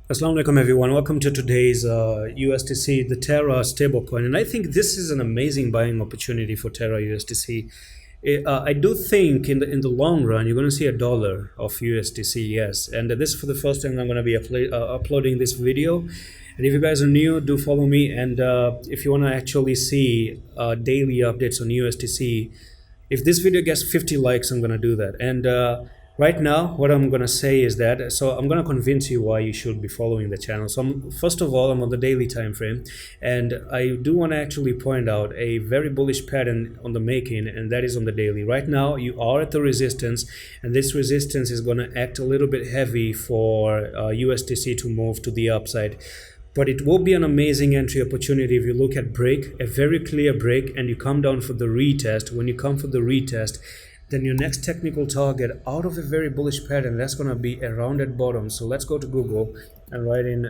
Assalamu alaikum everyone. Welcome to today's USDC, the Terra stablecoin, and I think this is an amazing buying opportunity for Terra USDC. I do think in the long run you're going to see $1 of USDC, yes. And this is for the first time I'm going to be uploading this video. And if you guys are new, do follow me. And if you want to actually see daily updates on USDC, if this video gets 50 likes, I'm going to do that. And right now, what I'm going to say is that, so I'm going to convince you why you should be following the channel. So first of all, I'm on the daily time frame, and I do want to actually point out a very bullish pattern on the making, and that is on the daily. Right now, you are at the resistance, and this resistance is going to act a little bit heavy for USDC to move to the upside. But it will be an amazing entry opportunity if you look at break, a very clear break, and you come down for the retest. When you come for the retest, then your next technical target out of a very bullish pattern, that's going to be a rounded bottom. So let's go to Google and write in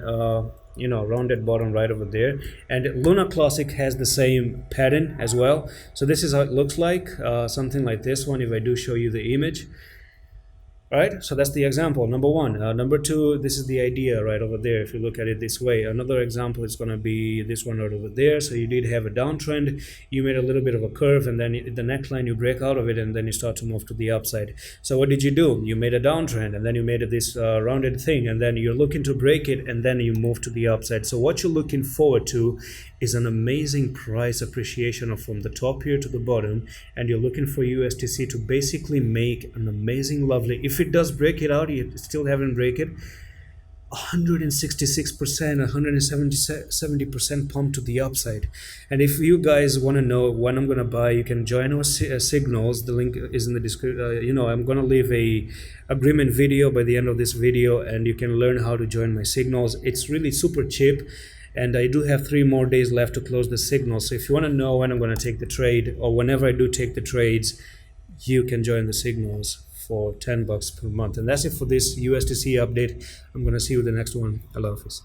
rounded bottom right over there. And Luna Classic has the same pattern as well. So this is how it looks like, something like this one if I do show you the image. Right, so that's the example, number one. Number two, this is the idea right over there if you look at it this way. Another example is going to be this one right over there. So you did have a downtrend, you made a little bit of a curve, and then the neckline you break out of it, and then you start to move to the upside. So what did you do? You made a downtrend, and then you made this rounded thing, and then you're looking to break it, and then you move to the upside. So what you're looking forward to is an amazing price appreciation from the top here to the bottom, and you're looking for USDC to basically make an amazing lovely, if it does break it out, you still haven't break it, 166%, 170% pump to the upside. And if you guys want to know when I'm going to buy, you can join our signals. The link is in the description. I'm going to leave a agreement video by the end of this video, and you can learn how to join my signals. It's really super cheap, and I do have 3 more days left to close the signal. So if you want to know when I'm going to take the trade, or whenever I do take the trades, you can join the signals for $10 per month. And that's it for this USDC update. I'm going to see you in the next one. Allah Hafiz.